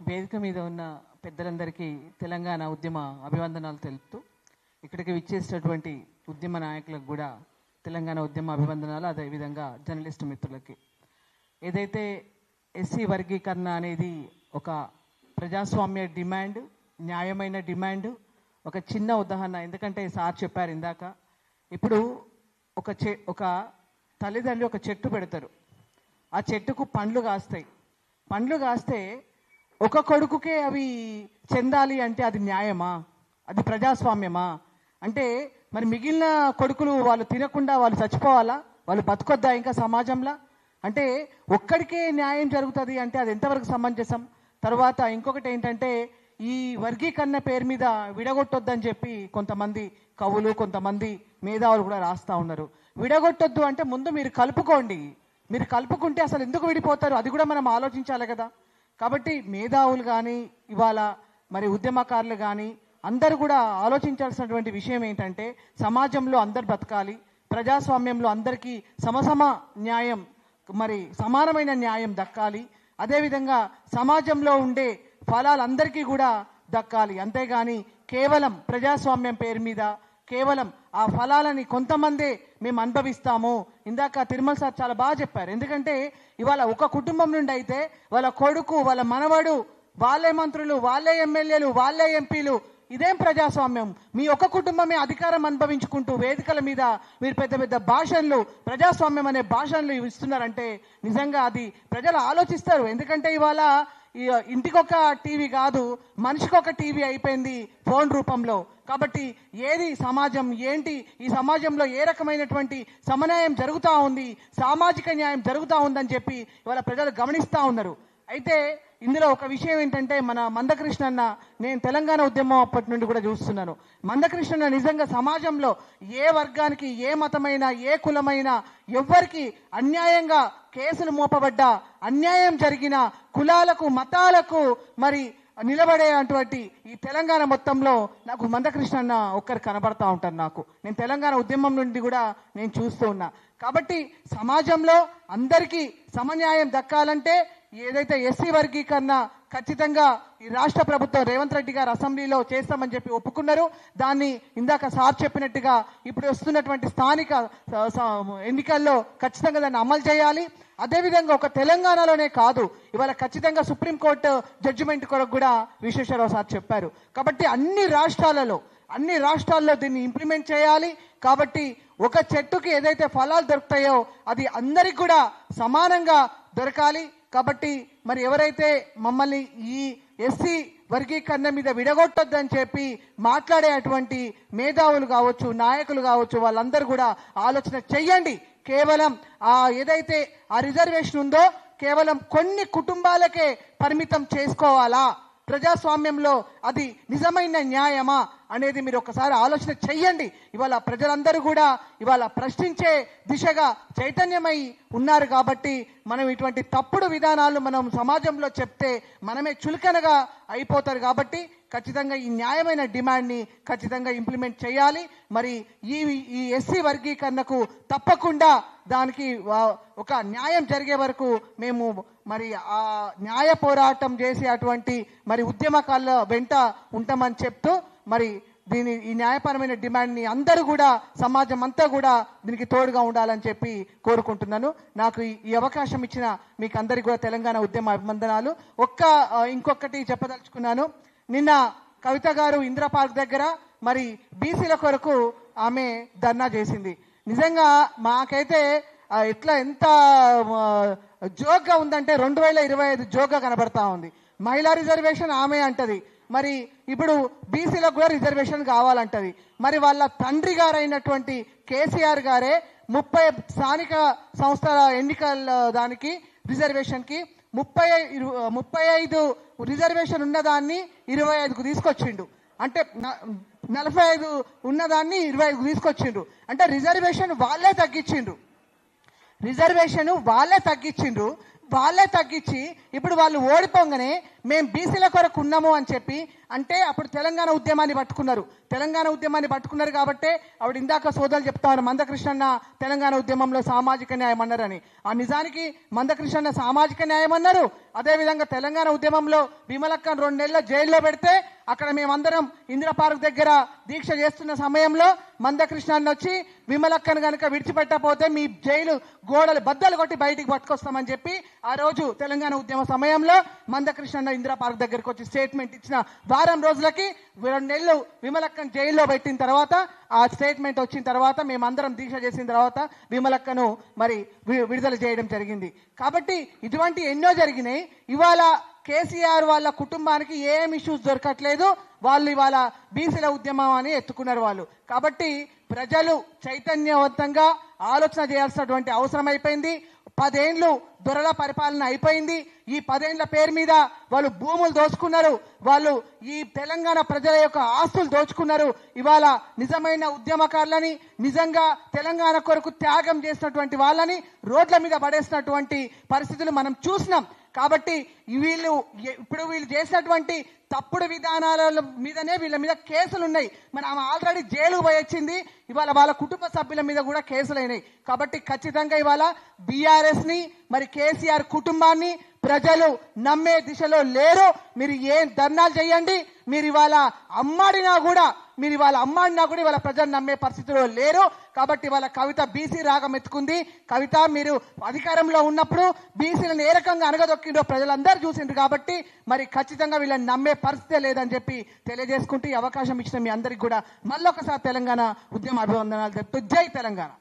వేదిక మీద ఉన్న పెద్దలందరికీ తెలంగాణ ఉద్యమ అభివందనాలు తెలుపుతూ ఇక్కడికి విచ్చేసినటువంటి ఉద్యమ నాయకులకు కూడా తెలంగాణ ఉద్యమ అభివందనాలు, అదేవిధంగా జర్నలిస్టు మిత్రులకి. ఏదైతే ఎస్సీ వర్గీకరణ అనేది ఒక ప్రజాస్వామ్య డిమాండ్, న్యాయమైన డిమాండ్. ఒక చిన్న ఉదాహరణ, ఎందుకంటే సార్ చెప్పారు ఇందాక, ఇప్పుడు ఒక తల్లిదండ్రులు ఒక చెట్టు పెడతారు, ఆ చెట్టుకు పండ్లు కాస్తాయి. పండ్లు కాస్తే ఒక కొడుకుకే అవి చెందాలి అంటే అది న్యాయమా? అది ప్రజాస్వామ్యమా? అంటే మరి మిగిలిన కొడుకులు వాళ్ళు తినకుండా వాళ్ళు చచ్చిపోవాలా? వాళ్ళు బతకొద్దా ఇంకా సమాజంలో? అంటే ఒక్కడికే న్యాయం జరుగుతుంది అంటే అది ఎంతవరకు సమంజసం? తర్వాత ఇంకొకటి ఏంటంటే, ఈ వర్గీకరణ పేరు మీద విడగొట్టొద్దని చెప్పి కొంతమంది కవులు, కొంతమంది మేధావులు కూడా రాస్తూ ఉన్నారు. విడగొట్టొద్దు అంటే ముందు మీరు కలుపుకోండి. మీరు కలుపుకుంటే అసలు ఎందుకు విడిపోతారు? అది కూడా మనం ఆలోచించాలి కదా. కాబట్టి మేధావులు కానీ, ఇవాళ మరి ఉద్యమకారులు కానీ అందరూ కూడా ఆలోచించాల్సినటువంటి విషయం ఏంటంటే, సమాజంలో అందరు బతకాలి, ప్రజాస్వామ్యంలో అందరికీ న్యాయం, మరి సమానమైన న్యాయం దక్కాలి. అదేవిధంగా సమాజంలో ఉండే ఫలాలు అందరికీ కూడా దక్కాలి. అంతేగాని కేవలం ప్రజాస్వామ్యం పేరు మీద కేవలం ఆ ఫలాలని కొంతమందే మేము అనుభవిస్తాము. ఇందాక తిరుమల సార్ చాలా బాగా చెప్పారు. ఎందుకంటే ఇవాళ ఒక కుటుంబం నుండి అయితే వాళ్ళ కొడుకు, వాళ్ళ మనవడు, వాళ్ళే మంత్రులు, వాళ్ళే ఎమ్మెల్యేలు, వాళ్ళే ఎంపీలు. ఇదేం ప్రజాస్వామ్యం? మీ ఒక్క కుటుంబమే అధికారం అనుభవించుకుంటూ వేదికల మీద మీరు పెద్ద పెద్ద భాషణలు, ప్రజాస్వామ్యం అనే భాషణలు ఇస్తున్నారంటే నిజంగా అది ప్రజలు ఆలోచిస్తారు. ఎందుకంటే ఇవాళ ఇంటికొక టీవీ కాదు, మనిషికొక టీవీ అయిపోయింది ఫోన్ రూపంలో. కాబట్టి ఏది సమాజం ఏంటి, ఈ సమాజంలో ఏ రకమైనటువంటి సమన్యాయం జరుగుతూ ఉంది, సామాజిక న్యాయం జరుగుతూ ఉందని చెప్పి ఇవాళ ప్రజలు గమనిస్తూ ఉన్నారు. అయితే ఇందులో ఒక విషయం ఏంటంటే, మన మందకృష్ణన్న, నేను తెలంగాణ ఉద్యమం అప్పటి నుండి కూడా చూస్తున్నాను. మందకృష్ణన్న నిజంగా సమాజంలో ఏ వర్గానికి, ఏ మతమైనా, ఏ కులమైనా, ఎవ్వరికి అన్యాయంగా కేసులు మోపబడ్డా, అన్యాయం జరిగిన కులాలకు, మతాలకు మరి నిలబడేటువంటి ఈ తెలంగాణ మొత్తంలో నాకు మందకృష్ణన్న ఒక్కరు కనబడతా ఉంటారు. నేను తెలంగాణ ఉద్యమం నుండి కూడా నేను చూస్తూ ఉన్నా. కాబట్టి సమాజంలో అందరికీ సమన్యాయం దక్కాలంటే ఏదైతే ఎస్సీ వర్గీకరణ ఖచ్చితంగా ఈ రాష్ట్ర ప్రభుత్వం రేవంత్ రెడ్డి గారు అసెంబ్లీలో చేస్తామని చెప్పి ఒప్పుకున్నారు. దాన్ని ఇందాక సార్ చెప్పినట్టుగా ఇప్పుడు వస్తున్నటువంటి స్థానిక ఎన్నికల్లో ఖచ్చితంగా దాన్ని అమలు చేయాలి. అదేవిధంగా ఒక తెలంగాణలోనే కాదు, ఇవాళ ఖచ్చితంగా సుప్రీంకోర్టు జడ్జిమెంట్ కొరకు కూడా విశ్వేశ్వరరావు సార్ చెప్పారు. కాబట్టి అన్ని రాష్ట్రాల్లో దీన్ని ఇంప్లిమెంట్ చేయాలి. కాబట్టి ఒక చెట్టుకి ఏదైతే ఫలాలు దొరుకుతాయో అది అందరికి కూడా సమానంగా దొరకాలి. కాబట్టి మరి ఎవరైతే మమ్మల్ని ఈ ఎస్సీ వర్గీకరణ మీద విడగొట్టొద్దని చెప్పి మాట్లాడేటువంటి మేధావులు కావచ్చు, నాయకులు కావచ్చు, వాళ్ళందరూ కూడా ఆలోచన చెయ్యండి. కేవలం ఏదైతే ఆ రిజర్వేషన్ ఉందో కేవలం కొన్ని కుటుంబాలకే పరిమితం చేసుకోవాలా? ప్రజాస్వామ్యంలో అది నిజమైన న్యాయమా అనేది మీరు ఒకసారి ఆలోచన చెయ్యండి. ఇవాళ ప్రజలందరూ కూడా ఇవాళ ప్రశ్నించే దిశగా చైతన్యమై ఉన్నారు. కాబట్టి మనం ఇటువంటి తప్పుడు విధానాలు మనం సమాజంలో చెప్తే మనమే చులకనగా అయిపోతారు. కాబట్టి ఖచ్చితంగా ఈ న్యాయమైన డిమాండ్ని ఖచ్చితంగా ఇంప్లిమెంట్ చేయాలి. మరి ఈ ఎస్సీ వర్గీకరణకు తప్పకుండా దానికి ఒక న్యాయం జరిగే వరకు మేము మరి ఆ న్యాయ పోరాటం చేసే అటువంటి మరి ఉద్యమకాల వెంట ఉంటామని చెప్తూ, మరి ఈ న్యాయపరమైన డిమాండ్ని అందరూ కూడా, సమాజం అంతా కూడా దీనికి తోడుగా ఉండాలని చెప్పి కోరుకుంటున్నాను. నాకు ఈ అవకాశం ఇచ్చిన మీకు అందరికీ కూడా తెలంగాణ ఉద్యమ అభివందనాలు. ఇంకొకటి చెప్పదలుచుకున్నాను. నిన్న కవిత గారు ఇందిరా పార్క్ దగ్గర మరి బీసీల కొరకు ఆమె ధర్నా చేసింది. నిజంగా మాకైతే ఎంత జోక్గా ఉందంటే 2025 జోక్గా కనబడతా ఉంది. మహిళా రిజర్వేషన్ ఆమె అంటది, మరి ఇప్పుడు బీసీలకు కూడా రిజర్వేషన్ కావాలంటది. మరి వాళ్ళ తండ్రి గారైనటువంటి కేసీఆర్ గారే 30 స్థానిక సంస్థల ఎన్నికల దానికి రిజర్వేషన్కి 35 రిజర్వేషన్ ఉన్నదాన్ని 25కు తీసుకొచ్చిండు. అంటే 45 ఉన్నదాన్ని 25కు తీసుకొచ్చిండ్రు. అంటే రిజర్వేషన్ వాళ్ళే తగ్గించి ఇప్పుడు వాళ్ళు ఓడిపోగానే మేము బీసీల కొరకు ఉన్నాము అని చెప్పి అంటే అప్పుడు తెలంగాణ ఉద్యమాన్ని పట్టుకున్నారు కాబట్టి ఆవిడ ఇందాక సోదరులు చెప్తారు మందకృష్ణన్న తెలంగాణ ఉద్యమంలో సామాజిక న్యాయం అన్నారని. ఆ నిజానికి మందకృష్ణన్న సామాజిక న్యాయం అన్నారు. అదేవిధంగా తెలంగాణ ఉద్యమంలో విమలక్కను 2 నెలల జైల్లో పెడితే అక్కడ మేమందరం ఇందిరా పార్క్ దగ్గర దీక్ష చేస్తున్న సమయంలో మందకృష్ణన్న వచ్చి విమలక్కను కనుక విడిచిపెట్టకపోతే మీ జైలు గోడలు బద్దలు కొట్టి బయటికి పట్టుకొస్తామని చెప్పి ఆ రోజు తెలంగాణ ఉద్యమ సమయంలో మందకృష్ణన్న ఇందిరా పార్క్ దగ్గరికి వచ్చి స్టేట్మెంట్ ఇచ్చిన వారం రోజులకి 2 నెలలు విమలక్కను జైల్లో పెట్టిన తర్వాత ఆ స్టేట్మెంట్ వచ్చిన తర్వాత మేమందరం దీక్ష చేసిన తర్వాత విమలక్కను మరి విడుదల చేయడం జరిగింది. కాబట్టి ఇటువంటి ఎన్నో జరిగినాయి. ఇవాళ కేసీఆర్ వాళ్ళ కుటుంబానికి ఏం ఇష్యూస్ దొరకట్లేదు. వాళ్ళు ఇవాళ బీసీల ఉద్యమం అని ఎత్తుకున్నారు వాళ్ళు. కాబట్టి ప్రజలు చైతన్యవంతంగా ఆలోచన చేయాల్సినటువంటి అవసరం అయిపోయింది. 10 ఏళ్ళు దొరల పరిపాలన అయిపోయింది. ఈ 10 ఏళ్ల పేరు మీద వాళ్ళు భూములు దోచుకున్నారు. వాళ్ళు ఈ తెలంగాణ ప్రజల యొక్క ఆస్తులు దోచుకున్నారు. ఇవాళ నిజమైన ఉద్యమకారులని, నిజంగా తెలంగాణ కొరకు త్యాగం చేసినటువంటి వాళ్ళని రోడ్ల మీద పడేసినటువంటి పరిస్థితులు మనం చూసినాం. కాబట్టి ఇప్పుడు వీళ్ళు చేసినటువంటి తప్పుడు విధానాల మీదనే వీళ్ళ మీద కేసులు ఉన్నాయి. మరి ఆమె ఆల్రెడీ జైలుకు పోయి వచ్చింది. ఇవాళ వాళ్ళ కుటుంబ సభ్యుల మీద కూడా కేసులు అయినాయి. కాబట్టి ఖచ్చితంగా ఇవాళ బీఆర్ఎస్ ని మరి కేసీఆర్ కుటుంబాన్ని ప్రజలు నమ్మే దిశలో లేరు. మీరు ఏం ధర్నాలు చేయండి, మీరు ఇవాళ అమ్మాడినా కూడా ఇవాళ ప్రజలు నమ్మే పరిస్థితిలో లేరు. కాబట్టి ఇవాళ కవిత బీసీ రాగం ఎత్తుకుంది. కవిత మీరు అధికారంలో ఉన్నప్పుడు బీసీలను ఏ రకంగా అనగదొక్కిండో ప్రజలందరూ చూసిండ్రు. కాబట్టి మరి ఖచ్చితంగా వీళ్ళని నమ్మే పరిస్థితే లేదని చెప్పి తెలియజేసుకుంటూ ఈ అవకాశం ఇచ్చిన మీ అందరికి కూడా మళ్ళొకసారి తెలంగాణ ఉద్యమ అభివందనాలు చెప్తూ జై తెలంగాణ.